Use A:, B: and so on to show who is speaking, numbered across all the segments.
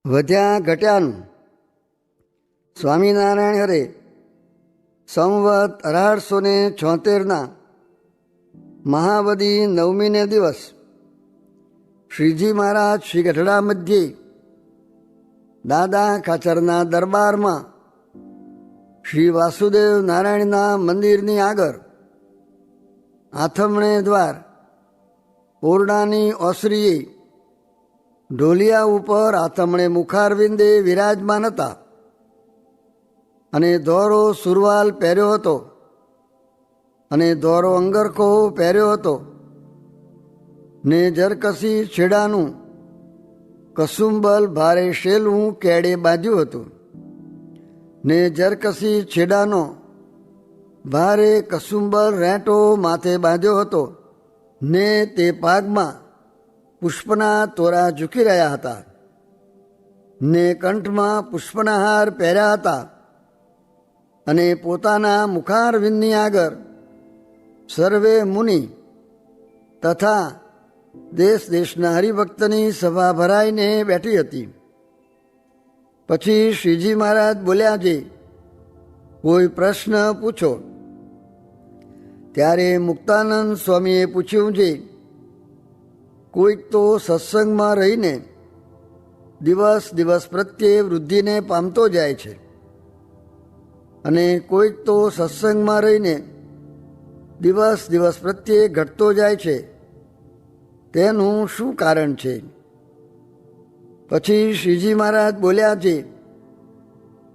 A: વધ્યા ઘટ્યાનું સ્વામિનારાયણ હરે સંવત 1876 મહાવદી નવમીને દિવસ શ્રીજી મહારાજ શ્રી ગઢડા મધ્યે દાદા ખાચરના દરબારમાં શ્રી વાસુદેવ નારાયણના મંદિરની આગળ આથમણે દ્વાર ઓરડાની ઓસરીએ ઢોલિયા ઉપર આથમણે મુખારવિંદે વિરાજમાન હતા અને ધોરો સુરવાલ પહેર્યો હતો અને ધોરો અંગરખો પહેર્યો હતો ને જરકસી છેડાનું કસુંબલ ભારે શેલું કેડે બાંધ્યું હતું ને જરકસી છેડાનો ભારે કસુંબલ રેંટો માથે બાંધ્યો હતો ને તે પાગમાં પુષ્પના તોરા ઝૂકી રહ્યા હતા ને કંઠમાં પુષ્પના હાર પહેર્યા હતા અને પોતાના મુખારવિંદની આગળ સર્વે મુનિ તથા દેશ દેશના હરિભક્તની સભા ભરાઈને બેઠી હતી. પછી શ્રીજી મહારાજ બોલ્યા છે, કોઈ પ્રશ્ન પૂછો. ત્યારે મુક્તાનંદ સ્વામીએ પૂછ્યું છે, કોઈક તો સત્સંગમાં રહીને દિવસ દિવસ પ્રત્યે વૃદ્ધિને પામતો જાય છે અને કોઈક તો સત્સંગમાં રહીને દિવસ દિવસ પ્રત્યે ઘટતો જાય છે, તેનું શું કારણ છે? પછી શ્રીજી મહારાજ બોલ્યા છે,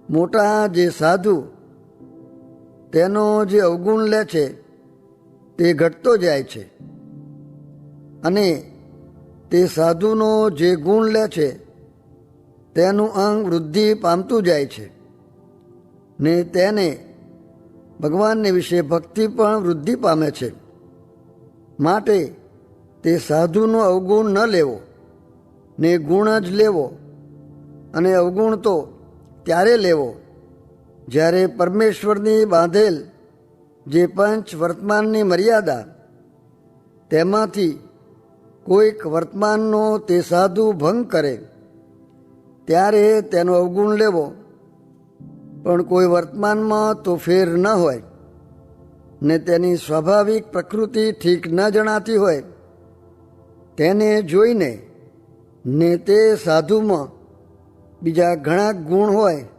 A: મોટા જે સાધુ તેનો જે અવગુણ લે છે તે ઘટતો જાય છે અને તે સાધુનો જે ગુણ લે છે તેનું અંગ વૃદ્ધિ પામતું જાય છે ને તેને ભગવાનને વિશે ભક્તિ પણ વૃદ્ધિ પામે છે. માટે તે સાધુનો અવગુણ ન લેવો ને ગુણ જ લેવો, અને અવગુણ તો ત્યારે લેવો જ્યારે પરમેશ્વરની બાંધેલ જે પંચ વર્તમાનની મર્યાદા તેમાંથી કોઈક વર્તમાનનો તે સાધુ ભંગ કરે ત્યારે તેનો અવગુણ લેવો. પણ કોઈ વર્તમાનમાં તો ફેર ન હોય ને તેની સ્વાભાવિક પ્રકૃતિ ઠીક ન જણાતી હોય તેને જોઈને ને તે સાધુમાં બીજા ઘણા ગુણ હોય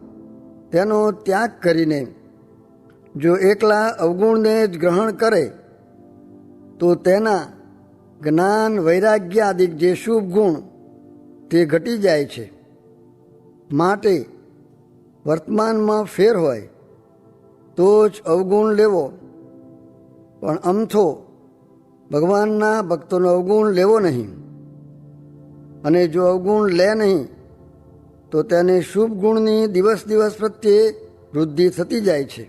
A: તેનો ત્યાગ કરીને જો એકલા અવગુણને જ ગ્રહણ કરે તો તેના જ્ઞાન વૈરાગ્ય આદિ જે શુભ ગુણ તે ઘટી જાય છે. માટે વર્તમાનમાં ફેર હોય તો જ અવગુણ લેવો, પણ અમથો ભગવાનના ભક્તોનો અવગુણ લેવો નહીં. અને જો અવગુણ લે નહીં તો તેને શુભ ગુણની દિવસ દિવસ પ્રત્યે વૃદ્ધિ થતી જાય છે.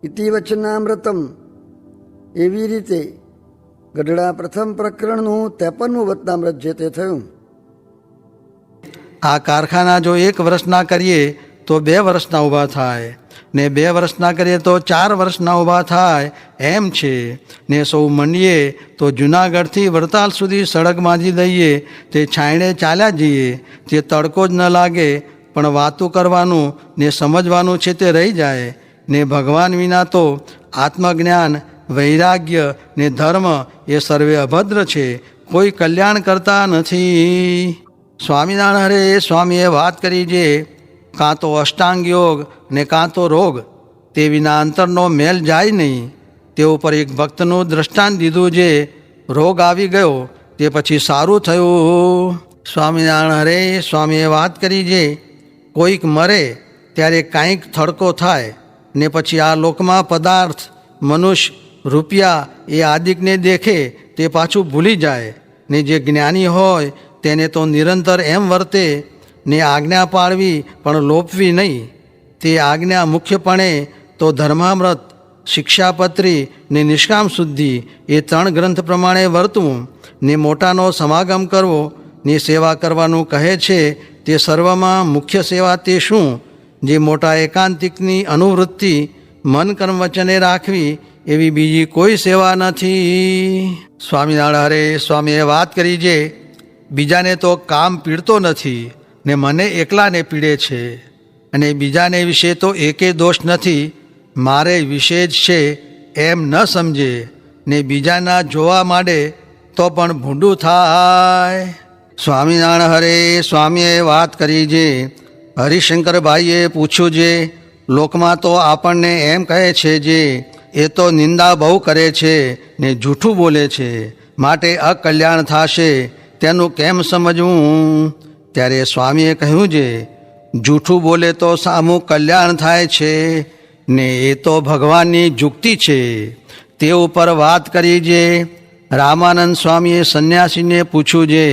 A: ઇતિ વચનામૃતમ. એવી રીતે ગઢડા પ્રથમ પ્રકરણનું 53મું વચનામૃત જે તે થયું.
B: આ કારખાના જો 1 વર્ષના કરીએ તો 2 વર્ષના ઊભા થાય ને 2 વર્ષના કરીએ તો 4 વર્ષના ઊભા થાય એમ છે. ને સૌ મંડીએ તો જૂનાગઢથી વડતાલ સુધી સડક બાંધી દઈએ, તે છાંયડે ચાલ્યા જઈએ, તે તડકો જ ન લાગે, પણ વાતું કરવાનું ને સમજવાનું છે તે રહી જાય. ને ભગવાન વિના તો આત્મજ્ઞાન વૈરાગ્ય ને ધર્મ એ સર્વે અભદ્ર છે, કોઈ કલ્યાણ કરતા નથી. સ્વામિનારાયણ હરે સ્વામીએ વાત કરી છે, કાં તો અષ્ટાંગ યોગ ને કાં તો રોગ, તે વિના અંતરનો મેલ જાય નહીં. તે ઉપર એક ભક્તનું દ્રષ્ટાંત દીધું છે, રોગ આવી ગયો તે પછી સારું થયું. સ્વામિનારાયણ હરે સ્વામીએ વાત કરી છે, કોઈક મરે ત્યારે કાંઈક થડકો થાય ને પછી આ લોકમાં પદાર્થ મનુષ્ય રૂપિયા એ આદિકને દેખે તે પાછું ભૂલી જાય. ને જે જ્ઞાની હોય તેને તો નિરંતર એમ વર્તે ને આજ્ઞા પાળવી પણ લોપવી નહીં. તે આજ્ઞા મુખ્યપણે તો ધર્મામૃત, શિક્ષાપત્રી ને નિષ્કામ શુદ્ધિ એ 3 ગ્રંથ પ્રમાણે વર્તવું ને મોટાનો સમાગમ કરવો ને સેવા કરવાનું કહે છે. તે સર્વમાં મુખ્ય સેવા તે શું? જે મોટા એકાંતિકની અનુવૃત્તિ મન કર્મ વચને રાખવી એવી બીજી કોઈ સેવા નથી. સ્વામિનારાયણ હરે સ્વામીએ વાત કરી છે, બીજાને તો કામ પીડતો નથી ને મને એકલાને પીડે છે, અને બીજાને વિશે તો એકે દોષ નથી, મારે વિશે જ છે એમ ન સમજે, ને બીજાના જોવા માંડે તો પણ ભૂંડું થાય. સ્વામિનારાયણ હરે સ્વામીએ વાત કરી છે. હરિશંકરભાઈએ પૂછ્યું છે, લોકમાં તો આપણને એમ કહે છે જે એ તો નિંદા બહુ કરે છે ને જૂઠું બોલે છે, માટે અકલ્યાણ થશે, તેનું કેમ સમજવું? ત્યારે સ્વામીએ કહ્યું છે, જૂઠું બોલે તો સામું કલ્યાણ થાય છે, ને એ તો ભગવાનની જુક્તિ છે. તે ઉપર વાત કરી છે. રામાનંદ સ્વામીએ સંન્યાસીને પૂછ્યું છે,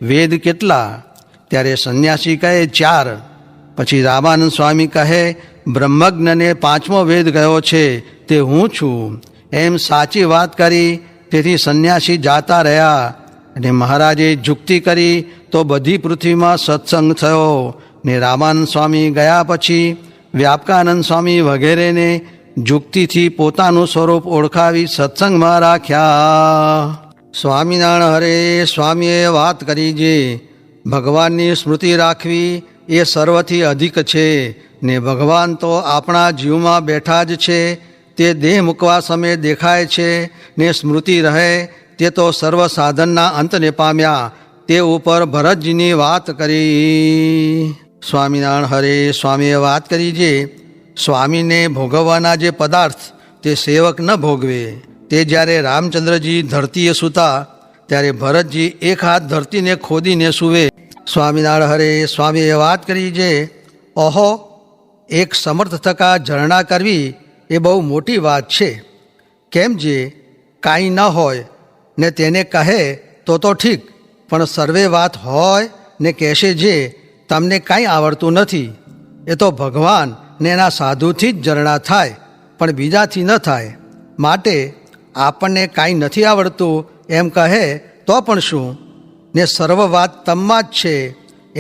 B: વેદ કેટલા? ત્યારે સંન્યાસી કહે 4. પછી રામાનંદ સ્વામી કહે, બ્રહ્મજ્ઞને 5મો વેદ ગયો છે તે હું છું. એમ સાચી વાત કરી. તેથી સંન્યાસી જાતા રહ્યા, અને મહારાજે જુક્તિ કરી તો બધી પૃથ્વીમાં સત્સંગ થયો. ને રામાનંદ સ્વામી ગયા પછી વ્યાપકાનંદ સ્વામી વગેરેને જુક્તિથી પોતાનું સ્વરૂપ ઓળખાવી સત્સંગમાં રાખ્યા. સ્વામિનારાયણ હરે સ્વામીએ વાત કરી છે, ભગવાનની સ્મૃતિ રાખવી એ સર્વથી અધિક છે, ને ભગવાન તો આપણા જીવમાં બેઠા જ છે. તે દેહ મૂકવા સમયે દેખાય છે, ને સ્મૃતિ રહે તે તો સર્વ સાધનના અંતને પામ્યા. તે ઉપર ભરતજીની વાત કરી. સ્વામિનારાયણ હરે સ્વામીએ વાત કરી છે, સ્વામીને ભોગવવાના જે પદાર્થ તે સેવક ન ભોગવે. તે જ્યારે રામચંદ્રજી ધરતીએ સૂતા ત્યારે ભરતજી એક હાથ ધરતીને ખોદીને સૂવે. સ્વામિનારાયણ હરે સ્વામીએ વાત કરી છે, ઓહો, એક સમર્થ થકા ઝરણા કરવી એ બહુ મોટી વાત છે. કેમ જે કાંઈ ન હોય ને તેને કહે તો ઠીક, પણ સર્વે વાત હોય ને કહેશે જે તમને કાંઈ આવડતું નથી, એ તો ભગવાન ને એના સાધુથી જ ઝરણા થાય, પણ બીજાથી ન થાય. માટે આપણને કાંઈ નથી આવડતું એમ કહે તો પણ શું, ને સર્વ વાત તમમાં જ છે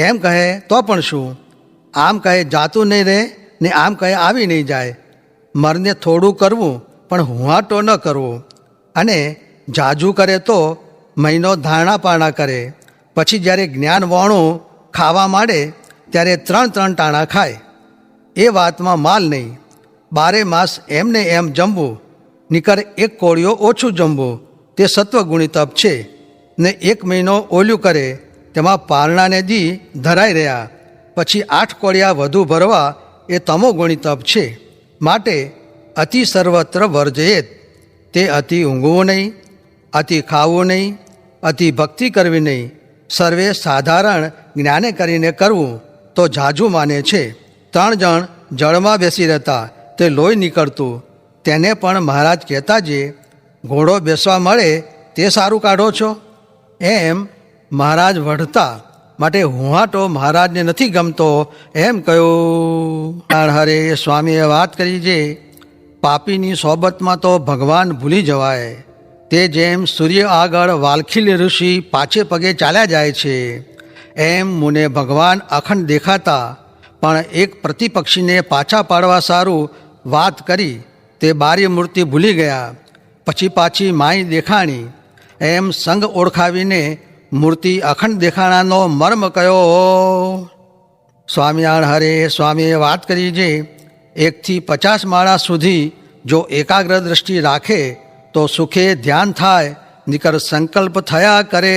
B: એમ કહે તો પણ શું. આમ કહે જાતું નહીં રહે, ને આમ કહે આવી નહીં જાય. મરને થોડું કરવું પણ હુંહાટો ન કરવો, અને જાજુ કરે તો મહિનો ધારણા પારણા કરે. પછી જ્યારે જ્ઞાન વાણું ખાવા માંડે ત્યારે 3 ટાણા ખાય. એ વાતમાં માલ નહીં. 12 માસ એમને એમ જમવું, નીકર 1 કોળિયો ઓછું જમવું, તે સત્વગુણી તપ છે. ને 1 મહિનો ઓલું કરે, તેમાં પારણાને દી ધરાઈ રહ્યા. પછી 8 કોળિયા વધુ ભરવા, એ તમોગુણી તપ છે. માટે અતિ સર્વત્ર વર્જયેત. તે અતિ ઊંઘવું નહીં, અતિ ખાવું નહીં, અતિ ભક્તિ કરવી નહીં, સર્વે સાધારણ જ્ઞાને કરીને કરવું તો ઝાઝું માને છે. 3 જણ જળમાં બેસી રહેતા, તે લોહી નીકળતું, તેને પણ મહારાજ કહેતા જે ઘોડો બેસવા મળે તે સારું કાઢો છો. એમ મહારાજ વઢતા, માટે હુંહાટો મહારાજને નથી ગમતો એમ કહ્યું. હરે સ્વામીએ વાત કરી છે, પાપીની સોબતમાં તો ભગવાન ભૂલી જવાય. તે જેમ સૂર્ય આગળ વાલખીલ ઋષિ પાછે પગે ચાલ્યા જાય છે, એમ મુને ભગવાન અખંડ દેખાતા, પણ એક પ્રતિપક્ષીને પાછા પાડવા સારું વાત કરી તે બારી મૂર્તિ ભૂલી ગયા. પછી પાછી માઈ દેખાણી. એમ સંગ ઓળખાવીને મૂર્તિ અખંડ દેખાણાનો મર્મ કયો. સ્વામિનારાયણ હરે સ્વામીએ વાત કરી છે, 1 થી 50 માળા સુધી જો એકાગ્ર દ્રષ્ટિ રાખે તો સુખે ધ્યાન થાય, નીકર સંકલ્પ થયા કરે.